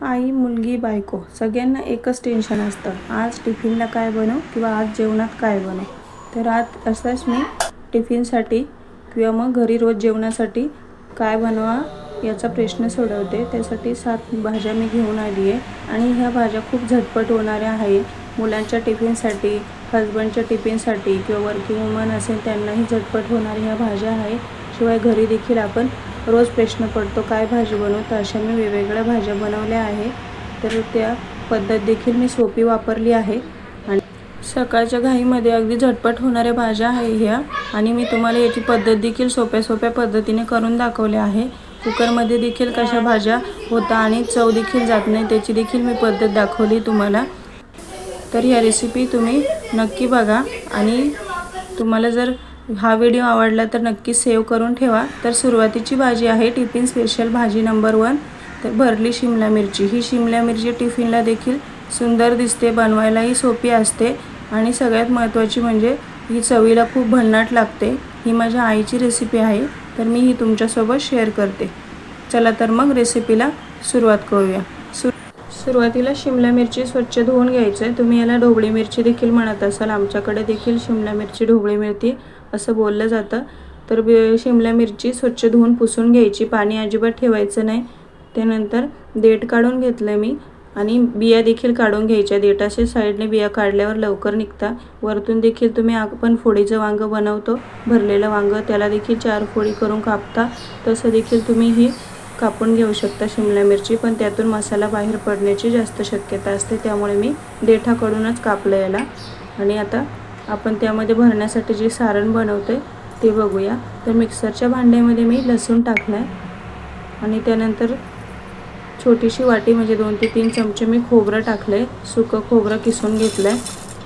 आई, मुलगी, बायको सगळ्यांना एकच टेन्शन असतं, आज टिफिनला काय बनवू किंवा आज जेवणात काय बनवू. तर आज असंच मी टिफिनसाठी किंवा मग घरी रोज जेवणासाठी काय बनवा याचा प्रश्न सोडवते. त्यासाठी 7 भाज्या मी घेऊन आली आहे आणि ह्या भाज्या खूप झटपट होणाऱ्या आहेत. मुलांच्या टिफिनसाठी, हजबंडच्या टिफिनसाठी किंवा वर्किंग वुमन असेल त्यांनाही झटपट होणाऱ्या ह्या भाज्या आहेत. शिवाय घरी देखील आपण रोज प्रश्न पडतो काय भाजी बनवू, तर अशा मी वेगवेगळ्या भाज्या बनवल्या आहे. तर त्या पद्धत देखील मी सोपी वापरली आहे आणि सकाळच्या घाईमध्ये अगदी झटपट होणाऱ्या भाज्या आहे ह्या. आणि मी तुम्हाला याची पद्धत देखील सोप्या पद्धतीने करून दाखवल्या आहे. कुकरमध्ये देखील कशा भाज्या होता आणि चव देखील जात नाही त्याची देखील मी पद्धत दाखवली तुम्हाला. तर ह्या रेसिपी तुम्ही नक्की बघा आणि तुम्हाला जर हा व्हिडिओ आवडला तर नक्की सेव्ह करून ठेवा. तर सुरुवातीची भाजी आहे टिफिन स्पेशल भाजी नंबर 1. तर भरली शिमला मिरची. ही शिमला मिरची टिफिनला देखील सुंदर दिसते, बनवायलाही सोपी असते आणि सगळ्यात महत्त्वाची म्हणजे ही चवीला खूप भन्नाट लागते. ही माझ्या आईची रेसिपी आहे तर मी ही तुमच्यासोबत शेअर करते. चला तर मग रेसिपीला सुरुवात करूया. सुरुवातीला शिमला मिरची स्वच्छ धुवून घ्यायचं आहे. तुम्ही याला ढोबळी मिरची देखील म्हणत असाल, आमच्याकडे देखील शिमला मिरची ढोबळी मिरची असं बोललं जातं. तर शिमला मिरची स्वच्छ धुवून पुसून घ्यायची, पाणी अजिबात ठेवायचं नाही. त्यानंतर देठ काढून घेतलं मी आणि बिया देखील काढून घ्यायच्या. देठाच्या साईडने बिया काढल्यावर लवकर निघता. वरतून देखील तुम्ही आपण फोडीचं वांगं बनवतो, भरलेलं वांगं, त्याला देखील 4 फोडी करून कापता, तसं देखील तुम्ही ही कापून घेऊ शकता शिमला मिरची. पण त्यातून मसाला बाहेर पडण्याची जास्त शक्यता असते, त्यामुळे मी देठाकडूनच कापलं याला. आणि आता आपण त्यामध्ये भरण्यासाठी जे सारण बनवते ते बघूया. तर मिक्सरच्या भांड्यामध्ये मी लसूण टाकलं आहे आणि त्यानंतर छोटीशी वाटी म्हणजे 2 ते 3 चमचे मी खोबरं टाकलं आहे, सुकं खोबरं किसून घेतलं आहे.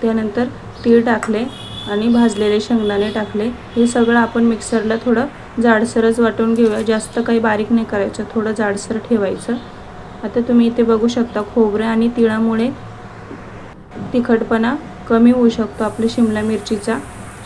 त्यानंतर तीळ टाकले आणि भाजलेले शेंगदाणे टाकले. हे सगळं आपण मिक्सरला थोडं जाडसरच वाटून घेऊया, जास्त काही बारीक नाही करायचं, थोडं जाडसर ठेवायचं. आता तुम्ही इथे बघू शकता खोबरे आणि तिळामुळे तिखटपणा कमी होऊ शकतो आपली शिमला मिरचीचा.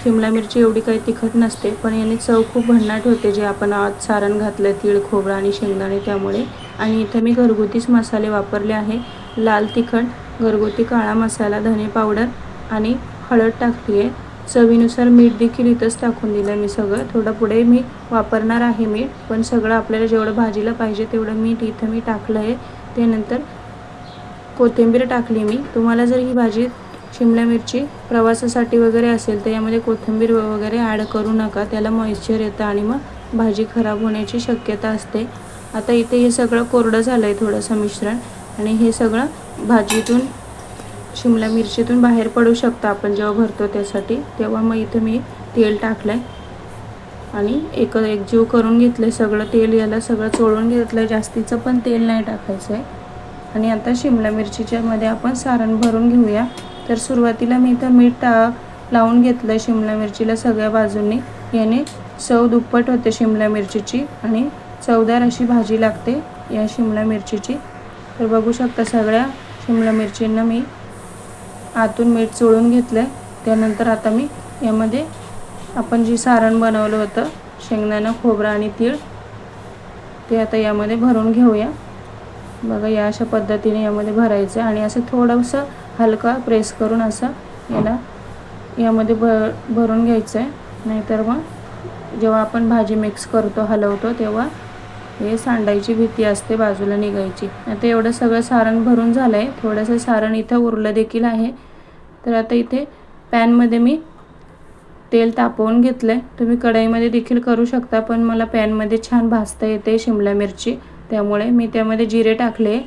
शिमला मिरची एवढी काही तिखट नसते पण याने चव खूप भन्नाट होते जे आपण आज सारण घातलं तीळ, खोबरं आणि शेंगदाणे त्यामुळे. आणि इथे मी घरगुतीच मसाले वापरले आहे. लाल तिखट, घरगुती काळा मसाला, धने पावडर आणि हळद टाकली आहे. चवीनुसार मीठ देखील इथंच टाकून दिलं मी सगळं. थोडं पुढे मी वापरणार आहे मीठ, पण सगळं आपल्याला जेवढं भाजीला पाहिजे तेवढं मीठ इथं मी टाकलं आहे. त्यानंतर कोथिंबीर टाकली मी. तुम्हाला जर ही भाजी शिमला मिरची प्रवासासाठी वगैरे असेल तर यामध्ये कोथिंबीर वगैरे ॲड करू नका, त्याला मॉइश्चर येतं आणि मग भाजी खराब होण्याची शक्यता असते. आता इथे हे सगळं कोरडं झालं आहे थोडंसं मिश्रण आणि हे सगळं भाजीतून शिमला मिरचीतून बाहेर पडू शकतं आपण जेव्हा भरतो त्यासाठी. तेव्हा मग इथं मी तेल टाकलं आहे आणि एकजीव करून घेतलं सगळं. तेल याला सगळं चोळून घेतलं, जास्तीचं पण तेल नाही टाकायचं आहे. आणि आता शिमला मिरचीच्या मध्ये आपण सारण भरून घेऊया. तर सुरुवातीला मी इथं मीठ लावून घेतलं शिमला मिरचीला सगळ्या बाजूंनी. याने चव दुप्पट होते शिमला मिरचीची आणि चवदार अशी भाजी लागते या शिमला मिरचीची. तर बघू शकता सगळ्या शिमला मिरचींना मी आतून मीठ चोळून घेतलं आहे. त्यानंतर आता मी यामध्ये आपण जी सारण बनवलं होतं शेंगदाणा, खोबरं आणि तीळ ते आता यामध्ये भरून घेऊया. बघा या अशा पद्धतीने यामध्ये भरायचं आणि असं थोडंसं हलका प्रेस करून असं याला यामध्ये भरून घ्यायचं आहे. नाहीतर मग जेव्हा आपण भाजी मिक्स करतो, हलवतो, तेव्हा हे सांडायची भीती असते, बाजूला निघायची. आता एवढं सगळं सारण भरून झालं आहे. थोडंसं सारण इथं उरलं देखील आहे. तर आता इथे पॅनमध्ये मी तेल तापवून घेतलं आहे. तुम्ही कढईमध्ये देखील करू शकता, पण मला पॅनमध्ये छान भाजता येते शिमला मिरची, त्यामुळे मी त्यामध्ये जिरे टाकले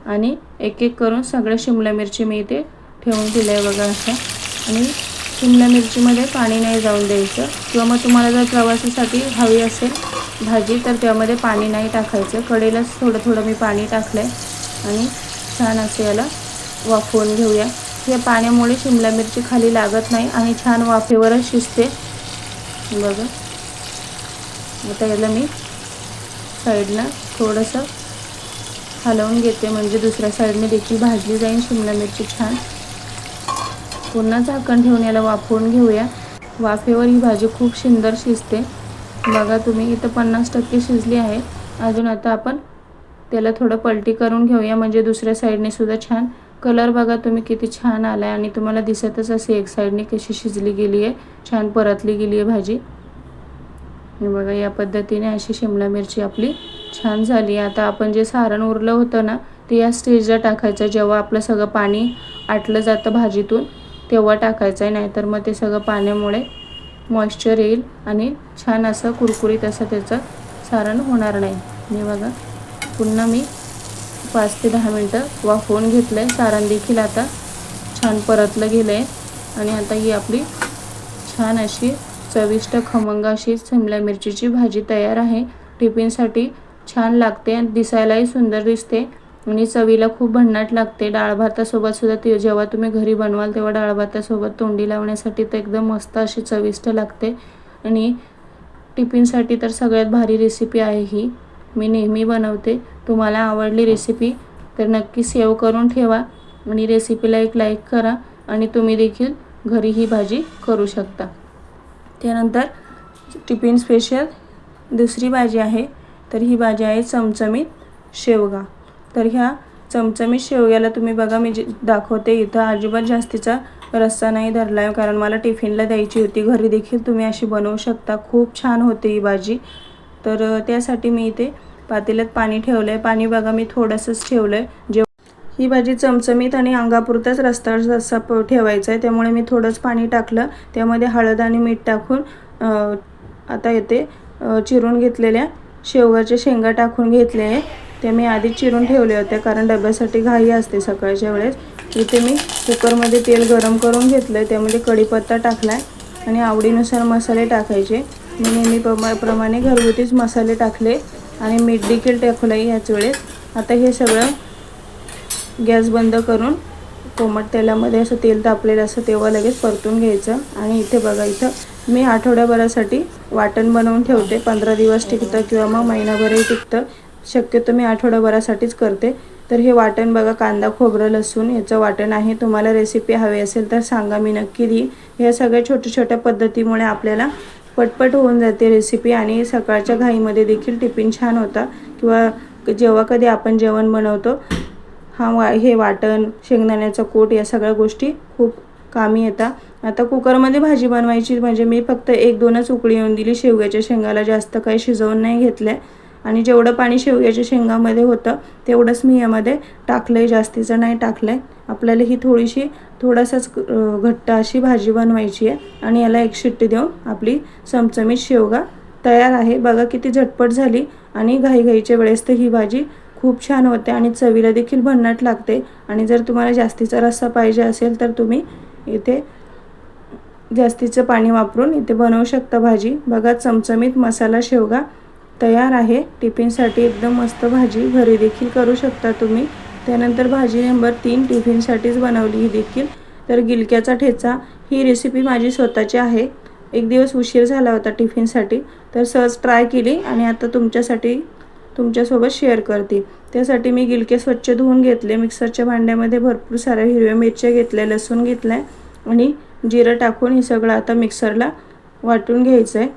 आणि एक एक करून सगळं शिमला मिरची मी इथे ठेवून दिलं आहे बघा असं. आणि शिमला मिरचीमध्ये पाणी नाही जाऊन द्यायचं, किंवा मग तुम्हाला जर प्रवासासाठी हवी असेल भाजी तर त्यामध्ये पाणी नाही टाकायचं. कढईलाच थोडं मी पाणी टाकलं आहे आणि छान असं याला वाफवून घेऊया. या पाण्यामुळे शिमला मिरची खाली लागत नाही आणि छान वाफेवरच शिजते बघा. आता याला मी साईडला थोडंसं हलवून घेते म्हणजे दुसऱ्या साईडने देखील भाजली जाईल शिमला मिरची छान. पुन्हा झाकण ठेवून याला वाफवून घेऊया. वाफेवर ही भाजी खूप सुंदर शिजते बघा तुम्ही. इथं 50% शिजली आहे. अजून आता आपण त्याला थोडं पलटी करून घेऊया, म्हणजे दुसऱ्या साईडने सुद्धा छान कलर बघा तुम्ही किती छान आला आहे आणि तुम्हाला दिसतच असे एक साईडने कशी शिजली गेली आहे, छान परतली गेली आहे भाजी। हे बघा या पद्धतीने अशी शिमला मिरची आपली छान झाली। आता आपण जे सारण उरलं होतं ना ते या स्टेजला टाकायचं, जेव्हा आपलं सगळं पाणी आटलं जातं भाजीतून तेव्हा टाकायचं आहे, नाहीतर मग ते सगळं पाण्यामुळे मॉइश्चर येईल आणि छान असं कुरकुरीत असं त्याचं सारण होणार नाही। हे बघा पुन्हा मी 5 ते 10 मिनटं वाफवून घेतलं आहे, सारण देखील आता छान परतलं गेलं आहे आणि आता ही आपली छान अशी चविष्ट खमंग अशी शिमला मिरचीची भाजी तयार आहे। टिफिनसाठी छान लागते आणि दिसायलाही सुंदर दिसते आणि चवीला खूप भन्नाट लागते। डाळ भातासोबत सुद्धा ती जेव्हा तुम्ही घरी बनवाल तेव्हा डाळ भातासोबत तोंडी लावण्यासाठी तर एकदम मस्त अशी चविष्ट लागते आणि टिफिनसाठी तर सगळ्यात भारी रेसिपी आहे ही, मी नेहमी बनवते। तुम्हाला आवडली रेसिपी तर नक्की सेव्ह करून ठेवा आणि रेसिपीला एक लाईक करा आणि तुम्ही देखील घरी ही भाजी करू शकता। त्यानंतर टिफिन स्पेशल दुसरी भाजी आहे, तर ही भाजी आहे चमचमीत शेवगा। तर ह्या चमचमीत शेवग्याला तुम्ही बघा मी दाखवते इथं अजिबात जास्तीचा रस्सा नाही धरला आहे, कारण मला टिफिनला द्यायची होती। घरी देखील तुम्ही अशी बनवू शकता, खूप छान होते ही भाजी। तर त्यासाठी मी इथे पातेल्यात पाणी ठेवलं आहे, पाणी बघा मी थोडंसंच ठेवलं आहे। ही भाजी चमचमीत आणि अंगापुरताच रस्सा ठेवायचा आहे, त्यामुळे मी थोडंच पाणी टाकलं, त्यामध्ये हळद आणि मीठ टाकून आता येते चिरून घेतलेल्या शेवगाच्या शेंगा टाकून घेतले आहे। ते मी आधी चिरून ठेवले होते कारण डब्यासाठी घाई असते सकाळच्या वेळेस। इथे मी कुकरमध्ये तेल गरम करून घेतलं आहे, त्यामध्ये कढीपत्ता टाकला आहे आणि आवडीनुसार मसाले टाकायचे। मी नेहमीप्रमाणे घरगुतीच मसाले टाकले आणि मीठ देखील टाकलं आहे याच वेळेस। आता हे सगळं गॅस बंद करून कोमट तेलामध्ये असं तेल तापलेलं असं तेव्हा लगेच परतून घ्यायचं। आणि इथे बघा इथं मी आठवड्याभरासाठी वाटण बनवून ठेवते, 15 दिवस टिकतं किंवा मग महिनाभरही टिकतं, शक्यतो मी आठवड्याभरासाठीच करते। तर हे वाटण बघा कांदा खोबरं लसूण याचं वाटण आहे। तुम्हाला रेसिपी हवी असेल तर सांगा, मी नक्की देईन। ह्या सगळ्या छोट्या छोट्या पद्धतीमुळे आपल्याला पटपट होऊन जाते रेसिपी आणि सकाळच्या घाईमध्ये देखील टिफिन छान होता किंवा जेव्हा कधी आपण जेवण बनवतो हे वाटण शेंगदाण्याचा कूट या सगळ्या गोष्टी खूप कामी येतात। आता कुकरमध्ये भाजी बनवायची म्हणजे मी फक्त 1-2च उकळी येऊन दिली, शेवग्याच्या शेंगाला जास्त काही शिजवून नाही घेतलं आणि जेवढं पाणी शेवग्याच्या शेंगामध्ये होतं तेवढंच मी यामध्ये टाकलं आहे, जास्तीचं नाही टाकलं आहे। आपल्याला ही थोडासाच घट्ट अशी भाजी बनवायची आहे आणि याला एक शिट्टी देऊन आपली चमचमीत शेवगा तयार आहे। बघा किती झटपट झाली आणि घाईघाईच्या वेळेस तर ही भाजी खूप छान होते आणि चवीला देखील भन्नाट लागते। आणि जर तुम्हाला जास्तीचा रस्सा पाहिजे असेल तर तुम्ही इथे जास्तीचं पाणी वापरून इथे बनवू शकता भाजी। बघा चमचमीत मसाला शेवगा तयार आहे टिफिनसाठी, एकदम मस्त भाजी घरी देखील करू शकता तुम्ही। त्यानंतर भाजी नंबर 3 टिफिनसाठीच बनवली ही देखील, तर गिलक्याचा ठेचा। ही रेसिपी माझी स्वतःची आहे, एक दिवस उशीर झाला होता टिफिनसाठी तर सहज ट्राय केली आणि आता तुमच्यासोबत शेअर करते। त्यासाठी मी गिलके स्वच्छ धुवून घेतले, मिक्सरच्या भांड्यामध्ये भरपूर साऱ्या हिरव्या मिरच्या घेतल्या, लसूण घेतला आहे आणि जिरं टाकून हे सगळं आता मिक्सरला वाटून घ्यायचं आहे।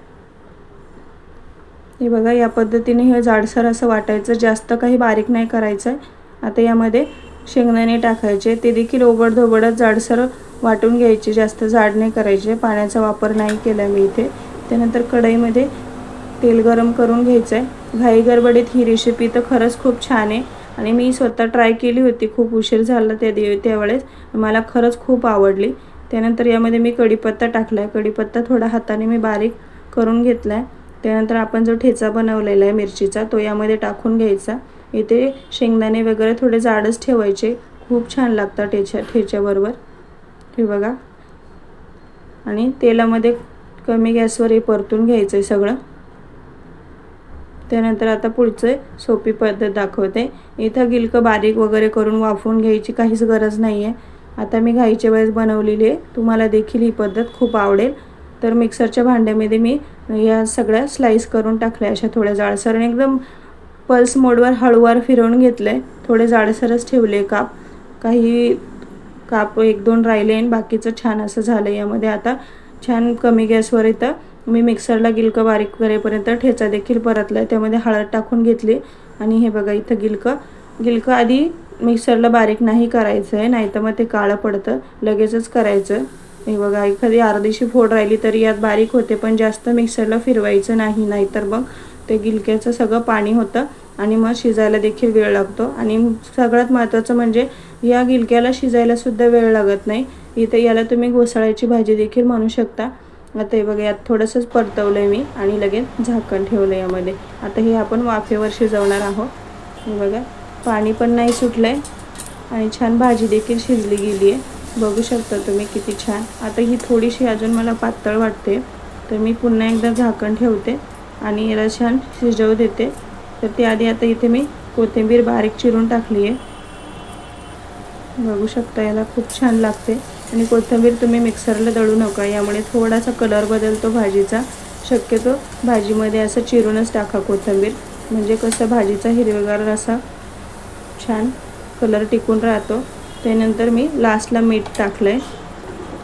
हे बघा या पद्धतीने हे जाडसर असं वाटायचं, जास्त काही बारीक नाही करायचं आहे। आता यामध्ये शेंगदाणे टाकायचे, ते देखील ओबडधोबडच जाडसर वाटून घ्यायचे, जास्त जाड नाही करायचे, पाण्याचा वापर नाही केला मी इथे। त्यानंतर कढईमध्ये तेल गरम करून घ्यायचं आहे। घाई गडबडीत ही रेसिपी तर खरंच खूप छान आहे आणि मी स्वतः ट्राय केली होती, खूप उशीर झाला त्यावेळेस, मला खरंच खूप आवडली। त्यानंतर यामध्ये मी कढीपत्ता टाकला आहे, कढीपत्ता थोडा हाताने मी बारीक करून घेतला आहे। त्यानंतर आपण जो ठेचा बनवलेला आहे मिरचीचा तो यामध्ये टाकून घ्यायचा। इथे शेंगदाणे वगैरे थोडे जाडच ठेवायचे, खूप छान लागतात ठेच्याबरोबर। हे बघा आणि तेलामध्ये कमी गॅसवर हे परतून घ्यायचं आहे सगळं। त्यानंतर आता पुढचे सोपी पद्धत दाखवते। इथं गिलकं बारीक वगैरे करून वाफवून घ्यायची काहीच गरज नाही आहे, आता मी घाईच्या वेळेस बनवलेली आहे, तुम्हाला देखील ही पद्धत खूप आवडेल। तर मिक्सरच्या भांड्यामध्ये मी या सगळ्या स्लाइस करून टाकल्या अशा थोड्या जाडसर, एकदम पल्स मोडवर हळूवार फिरवून घेतले, थोडे जाडसरच ठेवले काप, काही काप 1-2 राहिले आणि बाकीचं छान असं झालं। यामध्ये आता छान कमी गॅसवर इथं मी मिक्सरला गिलकं बारीक करेपर्यंत ठेचा देखील परतला, त्यामध्ये हळद टाकून घेतली आणि हे बघा इथं गिलकं आधी मिक्सरला बारीक नाही करायचं आहे, नाहीतर मग ते काळं पडतं. लगेचच करायचं. हे बघा एखादी अर्धीशी फोड राहिली तरी यात बारीक होते, पण जास्त मिक्सरला फिरवायचं नाही, नाहीतर मग ते गिलक्याचं सगळं पाणी होतं आणि मग शिजायला देखील वेळ लागतो. आणि सगळ्यात महत्त्वाचं म्हणजे या गिलक्याला शिजायला सुद्धा वेळ लागत नाही. इथे याला तुम्ही घोसाळ्याची भाजी देखील म्हणू शकता. आता हे बघा यात थोडंसंच परतवलं आहे मी आणि लगेच झाकण ठेवलं यामध्ये. आता हे आपण वाफेवर शिजवणार आहोत. हे बघा पाणी पण नाही सुटलं आहे आणि छान भाजी देखील शिजली गेली आहे. बघू शकता तुम्ही किती छान. आता ही थोडीशी अजून मला पातळ वाटते, तर मी पुन्हा एकदा झाकण ठेवते आणि याला छान शिजवू देते. तर त्याआधी आता इथे मी कोथिंबीर बारीक चिरून टाकली आहे. बघू शकता याला खूप छान लागते. आणि कोथिंबीर तुम्ही मिक्सरला दळू नका, यामुळे थोडासा कलर बदलतो भाजीचा. शक्यतो भाजीमध्ये असं चिरूनच टाका कोथिंबीर, म्हणजे कसं भाजीचा हिरवेगार असा छान कलर टिकून राहतो. त्यानंतर मी लास्टला मीठ टाकलं आहे.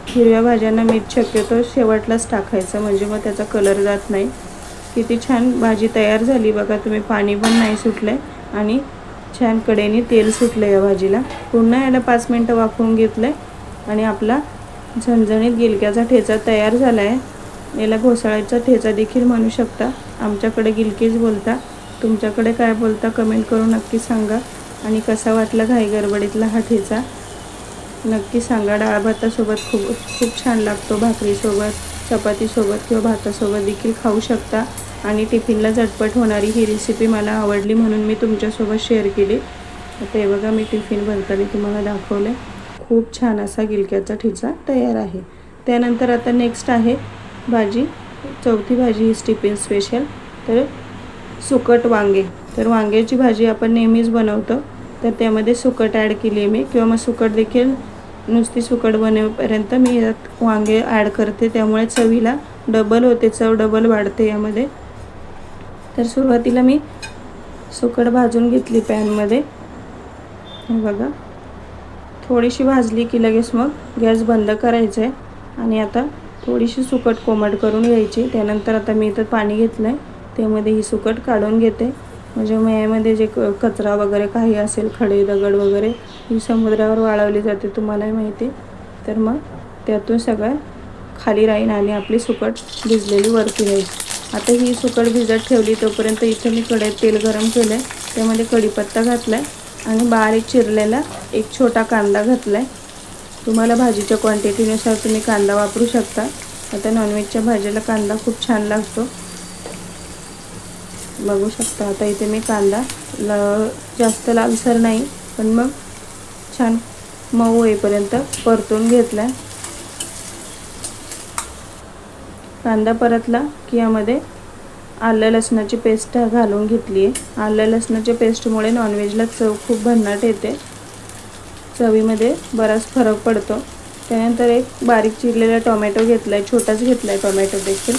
हिरव्या भाज्यांना मीठ शक्यतो शेवटलाच टाकायचं, म्हणजे मग त्याचा कलर जात नाही. किती छान भाजी तयार झाली बघा तुम्ही. पाणी पण नाही सुटलं आहे आणि छान कडेने तेल सुटलं या भाजीला. पुन्हा याला 5 मिनटं वाफवून घेतलं आहे आणि आपला झणझणीत गिलक्याचा ठेचा तयार झाला आहे. याला घोसाळ्याचा ठेचा देखील म्हणू शकता. आमच्याकडे गिलकीच बोलता. तुमच्याकडे काय बोलता कमेंट करून नक्की सांगा. आणि कसा वाटला घाई गडबडीतला हा ठेचा नक्की सांगा. डाळ भातासोबत खूप छान लागतो. भाकरीसोबत, चपातीसोबत किंवा भातासोबत देखील खाऊ शकता. आणि टिफिनला झटपट होणारी ही रेसिपी मला आवडली म्हणून मी तुमच्यासोबत शेअर केली. आता हे बघा मी टिफिन भरताना तुम्हाला दाखवलं. खूप छान असा गिलक्याचा ठेचा तयार आहे. त्यानंतर आता नेक्स्ट आहे भाजी, चौथी भाजी ही टिफिन स्पेशल. तर सुकट वांगे. तर वांग्याची भाजी आपण नेहमीच बनवतो, तर त्यामध्ये सुकट ॲड केली आहे मी, किंवा मग सुकट देखील नुसती सुकट बनवेपर्यंत मी यात वांगे ॲड करते, त्यामुळे चवीला डबल होते, चव डबल वाढते यामध्ये. तर सुरुवातीला मी सुकट भाजून घेतली पॅनमध्ये. हे बघा थोडीशी भाजली की लगेच मग गॅस बंद करायचा आहे आणि आता थोडीशी सुकट कोमट करून घ्यायची. त्यानंतर आता मी इथं पाणी घेतलं आहे, त्यामध्ये ही सुकट काढून घेते. म्हणजे मग यामध्ये जे कचरा वगैरे काही असेल, खडे दगड वगैरे, ही समुद्रावर वाळवली जाते तुम्हालाही माहिती. तर मग त्यातून सगळं खाली राहील आणि आपली सुकट भिजलेली वरती राहील. आता ही सुकट भिजत ठेवली तोपर्यंत इथे मी कढईत तेल गरम केलं आहे, त्यामध्ये कढीपत्ता घातला आहे आणि बारीक चिरलेला एक छोटा कांदा घातला आहे. तुम्हाला भाजीच्या क्वांटिटीनुसार तुम्ही कांदा वापरू शकता. आता नॉनव्हेजच्या भाजीला कांदा खूप छान लागतो. बघू शकता आता इथे मी कांदा जास्त लालसर नाही, पण मग छान मऊ होईपर्यंत परतून घेतला. कांदा परतला की यामध्ये आलं लसणाची पेस्ट घालून घेतली आहे. आलं लसणाच्या पेस्टमुळे नॉनव्हेजला चव खूप भन्नाट येते, चवीमध्ये बराच फरक पडतो. त्यानंतर एक बारीक चिरलेला टोमॅटो घेतला आहे, छोटाच घेतला आहे टोमॅटो देखील.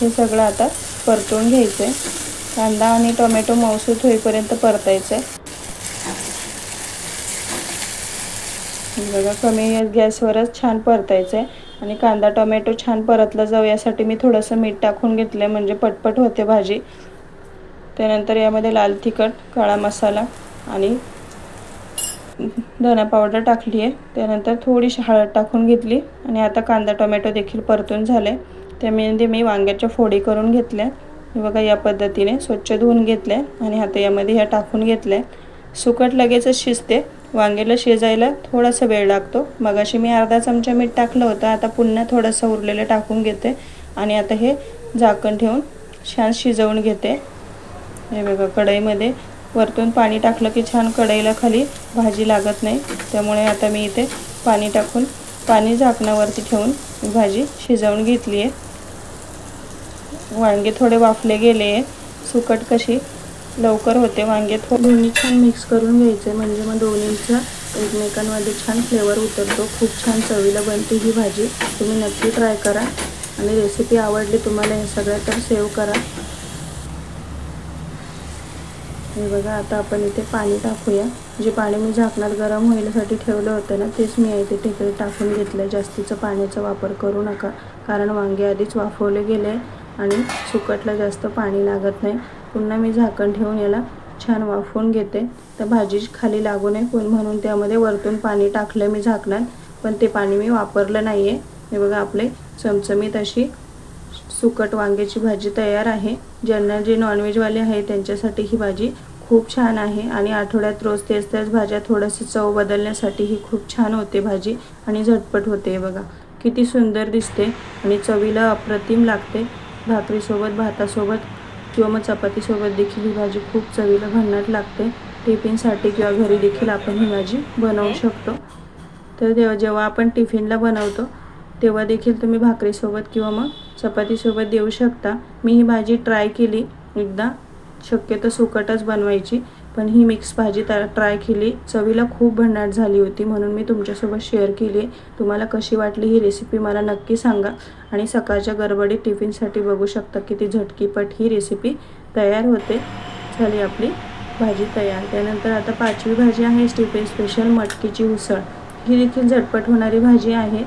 हे सगळं आता परतून घ्यायचं आहे. कांदा आणि टोमॅटो मऊसूत होईपर्यंत परतायचं आहे. बघा कमी गॅसवरच छान परतायचं आहे आणि कांदा टोमॅटो छान परतला जाऊ यासाठी मी थोडंसं मीठ टाकून घेतलं आहे, म्हणजे पटपट होते भाजी. त्यानंतर यामध्ये लाल तिखट, काळा मसाला आणि धना पावडर टाकली आहे. त्यानंतर थोडीशी हळद टाकून घेतली आणि आता कांदा टोमॅटो देखील परतून झाले. त्यामध्ये मी वांग्याच्या फोडी करून घेतल्या. हे बघा या पद्धतीने स्वच्छ धुवून घेतल्या आणि आता यामध्ये ह्या टाकून घेतल्या. सुकट लगेचच शिजते, वांग्याला शिजायला थोडासा वेळ लागतो. मगाशी मी अर्धा चमचा मीठ टाकलं होतं, आता पुन्हा थोडंसं उरलेलं टाकून घेते आणि आता हे झाकण ठेवून छान शिजवून घेते. हे बघा कढईमध्ये वरतून पाणी टाकलं की छान कढईला खाली भाजी लागत नाही, त्यामुळे आता मी इथे पाणी टाकून पाणी झाकणावरती ठेवून भाजी शिजवून घेतली आहे. वांगे थोडे वाफले गेले आहे. सुकट कशी लवकर होते, वांगे दोन्ही छान मिक्स करून घ्यायचे, म्हणजे मग दोन्हीचा एकमेकांमध्ये छान फ्लेवर उतरतो. खूप छान चवीला बनते ही भाजी. तुम्ही नक्की ट्राय करा आणि रेसिपी आवडली तुम्हाला हे सगळं तर सेव्ह करा. हे बघा आता आपण इथे पाणी टाकूया. जे पाणी मी झाकणात गरम होण्यासाठी ठेवलं होतं ना, तेच मी इथे तिकडे टाकून घेतलं. जास्तीचं पाण्याचा वापर करू नका, कारण वांगे आधीच वाफवले गेले आणि सुकटला जास्त पाणी लागत नाही. पुन्हा मी झाकण ठेवून याला छान वाफवून घेते. तर भाजी खाली लागू नये म्हणून त्यामध्ये वरतून पाणी टाकलं मी झाकणात, पण ते पाणी मी वापरलं नाही आहे. हे बघा आपले चमचमीत अशी सुकट वांग्याची भाजी तयार आहे. ज्यांना जे नॉनव्हेजवाले आहे त्यांच्यासाठी ही भाजी खूप छान आहे आणि आठवड्यात रोज तेच भाज्या थोडंसं चव बदलण्यासाठी ही खूप छान होते भाजी आणि झटपट होते. बघा किती सुंदर दिसते आणि चवीला अप्रतिम लागते. भाकरीसोबत, भातासोबत किंवा मग चपातीसोबत देखील ही भाजी खूप चवीला भन्नाट लागते. टिफिनसाठी किंवा घरी देखील आपण ही भाजी बनवू शकतो. तर जेव्हा आपण टिफिनला बनवतो तेव्हा देखील तुम्ही भाकरीसोबत किंवा मग चपातीसोबत देऊ शकता. मी ही भाजी ट्राय केली एकदा, शक्यतो सुकटच बनवायची, पण ही मिक्स भाजी ट्राय केली. चवीला खूप भन्नाट झाली होती म्हणून मी तुमच्यासोबत शेअर केली आहे. तुम्हाला कशी वाटली ही रेसिपी मला नक्की सांगा. आणि सकाळच्या गडबडीत टिफिनसाठी बघू शकता किती झटकीपट ही रेसिपी तयार होते. झाली आपली भाजी तयार. त्यानंतर आता 5वी भाजी आहे टिफिन स्पेशल मटकीची उसळ. ही देखील झटपट होणारी भाजी आहे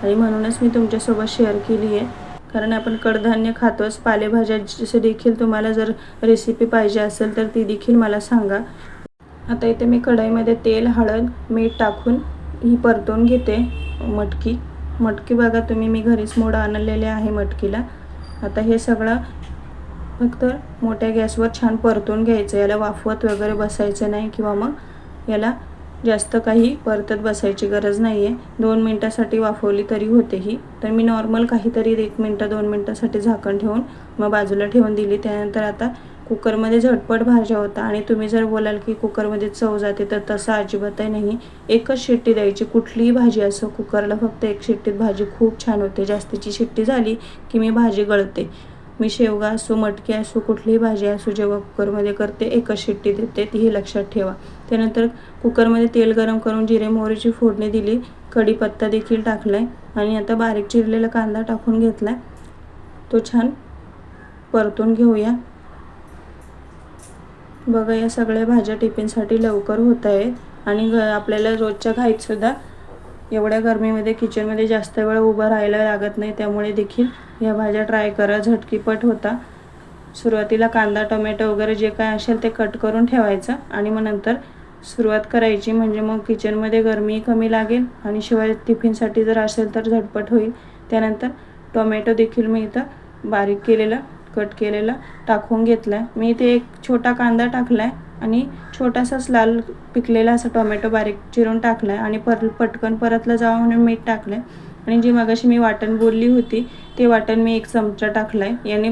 आणि म्हणूनच मी तुमच्यासोबत शेअर केली आहे. कारण आपण कडधान्य खातोच, पालेभाज्या देखील तुम्हाला जर रेसिपी पाहिजे असेल तर ती देखील मला सांगा. आता इथे मी कढईमध्ये तेल, हळद, मीठ टाकून ही परतून घेते मटकी बघा तुम्ही, मी घरीच मोड आणलेले आहे मटकीला. आता हे सगळं फक्त मोठ्या गॅसवर छान परतून घ्यायचं. याला वाफवत वगैरे बसायचं नाही किंवा मग याला जास्त काही परतत बसायची गरज नाही आहे. 2 मिनटासाठी वाफवली तरी होते ही. तर मी नॉर्मल काहीतरी 1 मिनटं 2 मिनटासाठी झाकण ठेवून मग बाजूला ठेवून दिली. त्यानंतर आता कुकरमध्ये झटपट भाज्या होता आणि तुम्ही जर बोलाल की कुकरमध्ये चव जाते तर तसं अजिबातही नाही. एकच शिट्टी द्यायची, कुठलीही भाजी असो कुकरला फक्त एक शिट्टीत भाजी खूप छान होते. जास्तीची शिट्टी झाली की मी भाजी गळते. मी शेवगा असो, मटकी असो, कुठलीही भाजी असो जेव्हा कुकरमध्ये करते एकच शिट्टी देते, तीही लक्षात ठेवा. त्यानंतर कुकरमध्ये तेल गरम करून जिरे मोहरीची फोडणी दिली, कढीपत्ता देखील टाकलाय आणि आता बारीक चिरलेला कांदा टाकून घेतलाय. तो छान परतून घेऊया. बघा या सगळ्या भाज्या टिफिनसाठी लवकर होत आहेत आणि आपल्याला रोजच्या घाईत सुद्धा एवढ्या गरमीमध्ये किचनमध्ये जास्त वेळ उभं राहायला लागत नाही. त्यामुळे देखील या भाज्या ट्राय करा, झटकीपट होता. सुरुवातीला कांदा, टोमॅटो वगैरे जे काय असेल ते कट करून ठेवायचं आणि मग नंतर सुरुवात करायची. म्हणजे मग किचनमध्ये गरमी कमी लागेल आणि शिवाय टिफिनसाठी जर असेल तर झटपट होईल. त्यानंतर टोमॅटो देखील मी इथं बारीक केलेला, कट केलेला टाकून घेतला आहे. मी इथे एक छोटा कांदा टाकला आहे आणि छोटासाच लाल पिकलेला असा टोमॅटो बारीक चिरून टाकला आहे आणि पटकन परतलं जावं म्हणून मीठ टाकलं आहे. आणि जी मगाशी मी वाटण बोलली होती ते वाटण मी 1 चमचा टाकला आहे. याने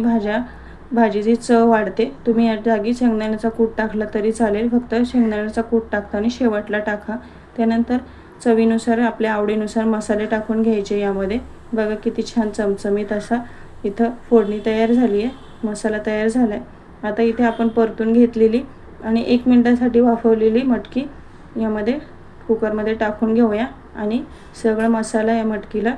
भाजीची चव वाढते. तुम्ही या जागी शेंगदाण्याचा कूट टाकला तरी चालेल, फक्त शेंगदाण्याचा कूट टाकताना शेवटला टाका. त्यानंतर चवीनुसार आपल्या आवडीनुसार मसाले टाकून घ्यायचे यामध्ये. बघा किती छान चमचमीत असा इथं फोडणी तयार झाली आहे, मसाला तयार झाला आहे. आता इथे आपण परतून घेतलेली आणि 1 मिनटासाठी वाफवलेली मटकी यामध्ये कुकरमध्ये टाकून घेऊया आणि सगळं मसाला या मटकीला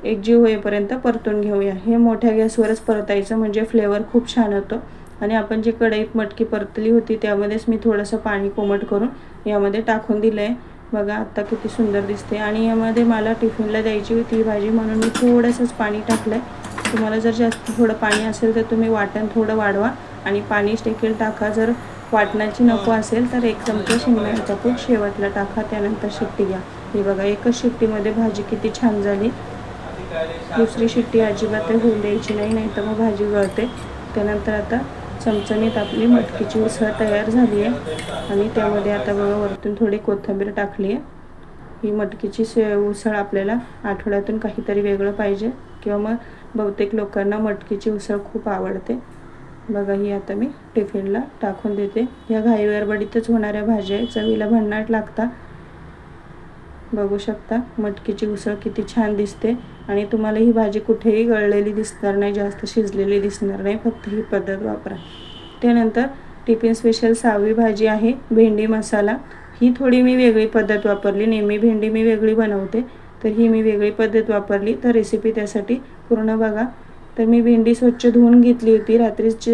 एकजीव होईपर्यंत परतून घेऊया. हे मोठ्या गॅसवरच परतायचं म्हणजे फ्लेवर खूप छान होतो. आणि आपण जी कढईत मटकी परतली होती त्यामध्येच मी थोडंसं पाणी कोमट करून यामध्ये टाकून दिलं आहे. बघा आता किती सुंदर दिसते. आणि यामध्ये मला टिफिनला द्यायची होती ही भाजी म्हणून मी थोडंसंच पाणी टाकलं आहे. तुम्हाला जर जास्त थोडं पाणी असेल तर तुम्ही वाटण थोडं वाढवा आणि पाणी देखील टाका. जर वाटणाची नको असेल तर 1 चमचा शेंगदाण्याचा कूट शेवटला टाका. त्यानंतर शिट्टी घ्या. हे बघा एकच शिट्टीमध्ये भाजी किती छान झाली. दुसरी शिट्टी अजिबात होऊ द्यायची नाही, नाही तर मग भाजी गळते. त्यानंतर आता चमचमीत आपली मटकीची उसळ तयार झाली आहे आणि त्यामध्ये आता बघा वरतून थोडी कोथिंबीर टाकली आहे. ही मटकीची उसळ आपल्याला आठवड्यातून काहीतरी वेगळं पाहिजे किंवा मग बहुतेक लोकांना मटकीची उसळ खूप आवडते. बघा ही आता मी टिफिनला टाकून देते. या घाईगडबडीतच होणाऱ्या भाज्या आहे, चवीला भन्नाट लागतात. बघू शकता मटकीची उसळ किती छान दिसते आणि तुम्हाला ही भाजी कुठेही गळलेली दिसणार नाही, जास्त शिजलेली दिसणार नाही. फक्त ही पद्धत वापरा. त्यानंतर टिफिन स्पेशल 6वी भाजी आहे भेंडी मसाला. ही थोडी मी वेगळी पद्धत वापरली. नेहमी भेंडी मी वेगळी बनवते, तर ही मी वेगळी पद्धत वापरली. तर रेसिपी त्यासाठी पूर्ण बघा. तर मी भेंडी स्वच्छ धुवून घेतली होती, रात्रीच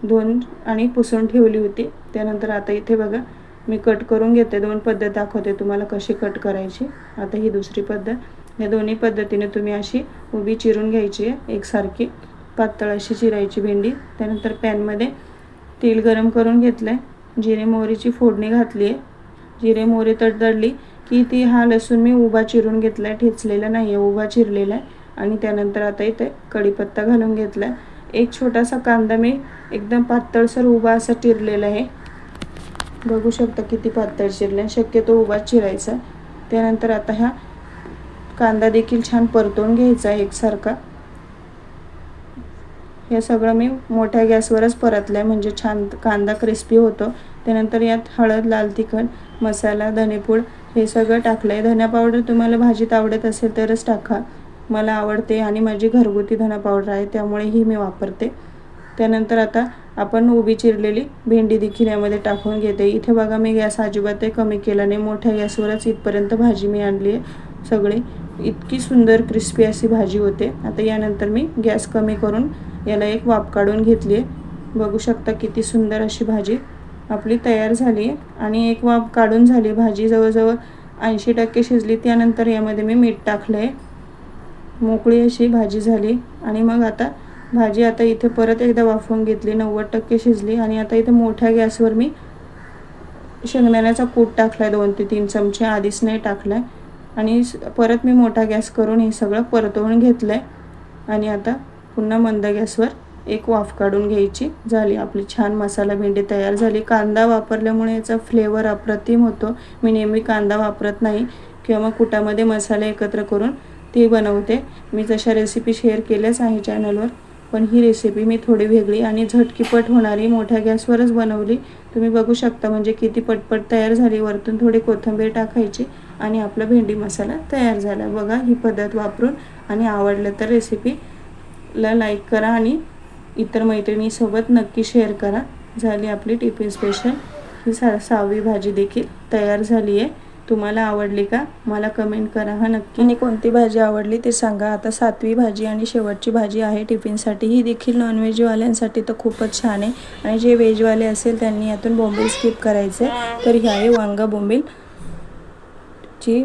धुवून आणि पुसून ठेवली होती. त्यानंतर आता इथे बघा मी कट करून घेते. 2 पद्धत दाखवते तुम्हाला कशी कट करायची. आता ही दुसरी पद्धत. या दोन्ही पद्धतीने तुम्ही अशी उभी चिरून घ्यायची आहे, एकसारखी पातळ अशी चिरायची भेंडी. त्यानंतर पॅनमध्ये तेल गरम करून घेतलं आहे, जिरे मोहरीची फोडणी घातली आहे. जिरे मोहरी तडतडली की ती हा लसूण मी उभा चिरून घेतला आहे, ठेचलेला नाही आहे, उभा चिरलेला आहे. आणि त्यानंतर आता इथे कढीपत्ता घालून घेतला आहे. एक छोटासा कांदा मी एकदम पातळसर उभा असा चिरलेला आहे. बघू शकता किती पातळ चिरले, शक्यतो उभा चिरायचा. त्यानंतर आता हा कांदा देखील छान परतवून घ्यायचा एकसारखा. हे सगळं मी मोठ्या गॅसवरच परतलं आहे म्हणजे छान कांदा क्रिस्पी होतो. त्यानंतर यात हळद, लाल तिखट, मसाला, धनेपूड हे सगळं टाकलं आहे. धना पावडर तुम्हाला भाजीत आवडत असेल तरच टाका, मला आवडते आणि माझी घरगुती धना पावडर आहे त्यामुळे ही मी वापरते. त्यानंतर आता आपण उभी चिरलेली भेंडी देखील यामध्ये टाकून घेते. इथे बघा मी गॅस अजिबात कमी केला नाही, मोठ्या गॅसवरच इथपर्यंत भाजी मी आणली आहे. सगळी इतकी सुंदर क्रिस्पी अशी भाजी होते. आता यानंतर मी गॅस कमी करून याला एक वाफ काढून घेतली आहे. बघू शकता किती सुंदर अशी भाजी आपली तयार झाली आहे. आणि एक वाफ काढून झाली, भाजी जवळजवळ 80% शिजली. त्यानंतर यामध्ये मी मीठ टाकलं आहे, मोकळी अशी भाजी झाली. आणि मग आता भाजी आता इथे परत एकदा वाफवून घेतली, 90% शिजली. आणि आता इथे मोठ्या गॅसवर मी शेंगदाण्याचा कूट टाकला आहे, 2 ते 3 चमचे, आधीच नाही टाकला आहे. आणि परत मी मोठा गॅस करून हे सगळं परतवून घेतलं आहे. आणि आता पुन्हा मंद गॅसवर एक वाफ काढून घ्यायची. झाली आपली छान मसाला भेंडी तयार झाली. कांदा वापरल्यामुळे याचा फ्लेवर अप्रतिम होतो. मी नेहमी कांदा वापरत नाही किंवा मग कुटामध्ये मसाले एकत्र करून ती बनवते. मी तशा रेसिपी शेअर केल्याच आहे चॅनलवर, पण ही रेसिपी मी थोडी वेगळी आणि झटकीपट होणारी मोठ्या गॅसवरच बनवली. तुम्ही बघू शकता म्हणजे किती पटपट तयार झाली. वरतून थोडी कोथिंबीर टाकायची आणि आपला भेंडी मसाला तयार झाला. बघा ही पद्धत वापरून. आणि आवडलं तर रेसिपीला लाईक करा आणि इतर मैत्रिणीसोबत नक्की शेअर करा. झाली आपली टिफिन स्पेशल ही 6वी भाजी देखील तयार झाली आहे. तुम्हाला आवडली का मला कमेंट करा हा नक्की, आणि कोणती भाजी आवडली ते सांगा. आता 7वी भाजी आणि शेवटची भाजी आहे टिफिनसाठी. ही देखील नॉनव्हेजवाल्यांसाठी तर खूपच छान आहे. आणि जे व्हेजवाले असेल त्यांनी यातून बोंबील स्किप करायचे. तर ही आहे वांगा बोंबीलची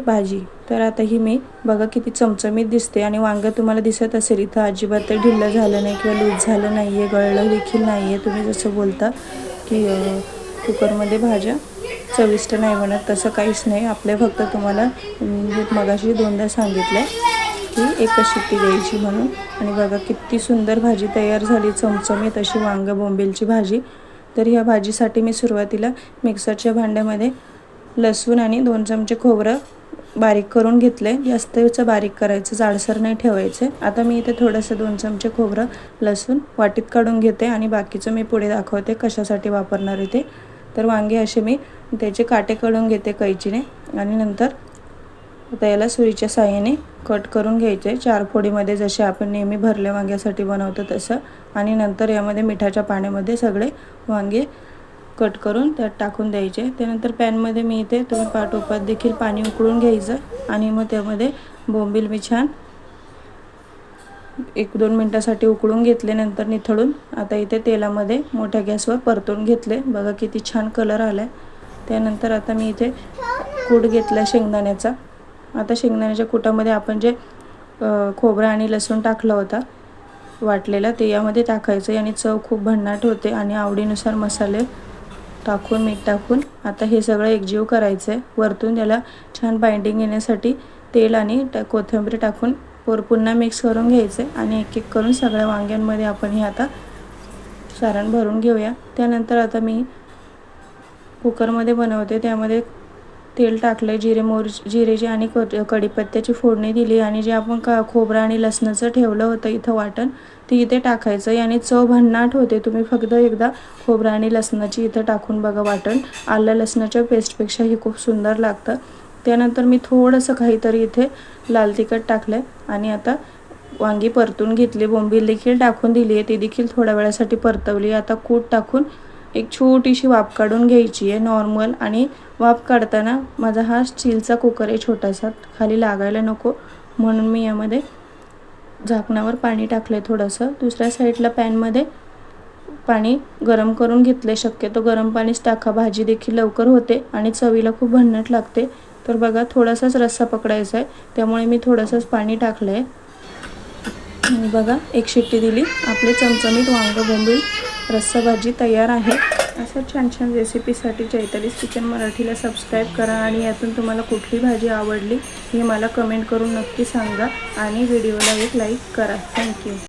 भाजी. तर आता ही मी बघा किती चमचमीत दिसते. आणि वांगं तुम्हाला दिसत असेल इथं अजिबात ढिल्लं झालं नाही किंवा लूज झालं नाही आहे, गळलं देखील नाही आहे. तुम्ही जसं बोलता की कुकरमध्ये भाज्या चविष्ट नाही बनत, तसं काहीच नाही. आपले फक्त तुम्हाला मगाशी 2दा सांगितलं की एकच शिट्टी द्यायची म्हणून. आणि बघा किती सुंदर भाजी तयार झाली, चमचमीत अशी वांगं बोंबीलची भाजी. तर ह्या भाजीसाठी मी सुरुवातीला मिक्सरच्या भांड्यामध्ये लसूण आणि 2 चमचे खोबरं बारीक करून घेतले. जास्तच बारीक करायचं, जाडसर नाही ठेवायचे. आता मी इथे थोडंसं 2 चमचे खोबरं लसूण वाटीत काढून घेते आणि बाकीचं मी पुढे दाखवते कशासाठी वापरणार आहे ते. तर वांगे असे मी त्याचे काटे काढून घेते कैचीने. आणि नंतर आता याला सुरीच्या साहाय्याने कट करून घ्यायचे 4 फोडीमध्ये, जसे आपण नेहमी भरल्या वांग्यासाठी बनवतो तसं. आणि नंतर यामध्ये मिठाच्या पाण्यामध्ये सगळे वांगे कट करून त्यात टाकून द्यायचे. त्यानंतर पॅनमध्ये मी इथे तुम्ही टोपात देखील पाणी उकळून घ्यायचं. आणि मग त्यामध्ये बोंबील मी छान 1-2 मिनटासाठी उकळून घेतले, नंतर निथळून आता इथे तेलामध्ये मोठ्या गॅसवर परतून घेतले. बघा किती छान कलर आला आहे. त्यानंतर आता मी इथे कूट घेतला शेंगदाण्याचा. आता शेंगदाण्याच्या कुटामध्ये आपण जे खोबरं आणि लसूण टाकला होता वाटलेला ते यामध्ये टाकायचं. आणि चव खूप भन्नाट होते. आणि आवडीनुसार मसाले टाकून मीठ टाकून आता हे सगळं एकजीव करायचं आहे. वरतून याला छान बाइंडिंग येण्यासाठी तेल आणि कोथिंबीर टाकून पुन्हा मिक्स करून घ्यायचं. आणि एक एक करून सगळ्या वांग्यांमध्ये आपण हे आता सारण भरून घेऊया. त्यानंतर आता मी कुकरमध्ये बनवते, त्यामध्ये तेल टाकलं, जिरेची आणि कढीपत्त्याची फोडणी दिली. आणि जे आपण खोबरं आणि लसणाचं ठेवलं होतं इथं वाटण ते इथे टाकायचं. याने चव भन्नाट होते. तुम्ही फक्त एकदा खोबरं आणि लसणाची इथं टाकून बघा वाटण, आलं लसणाच्या पेस्टपेक्षा हे खूप सुंदर लागतं. त्यानंतर मी थोडंसं काहीतरी इथे लाल तिखट टाकलं आणि आता वांगी परतून घेतली. बोंबील देखील टाकून दिली आहे, ती देखील थोड्या वेळासाठी परतवली. आता कूट टाकून एक छोटीशी वाफ काढून घ्यायची आहे नॉर्मल. आणि वाफ काढताना माझा हा स्टीलचा कुकर आहे छोटासा, खाली लागायला नको म्हणून मी यामध्ये झाकणावर पाणी टाकलं आहे थोडंसं. दुसऱ्या साईडला पॅनमध्ये पाणी गरम करून घेतले. शक्यतो गरम पाणीच टाका, भाजी देखील लवकर होते आणि चवीला खूप भन्नाट लागते. तर बघा थोडासाच रस्सा पकडायचा आहे, त्यामुळे मी थोडंसंच पाणी टाकलं आहे. आणि बघा एक शिट्टी दिली, आपले चमचमीत वांगं बोंबील रस्सा भाजी तयार आहे। असं छान छान रेसिपीसाठी चैतालीस किचन मराठीला सबस्क्राईब करा आणि यातून तुम्हाला कुठली भाजी आवडली हे मला कमेंट करून नक्की सांगा आणि व्हिडिओला एक लाईक करा। थँक्यू।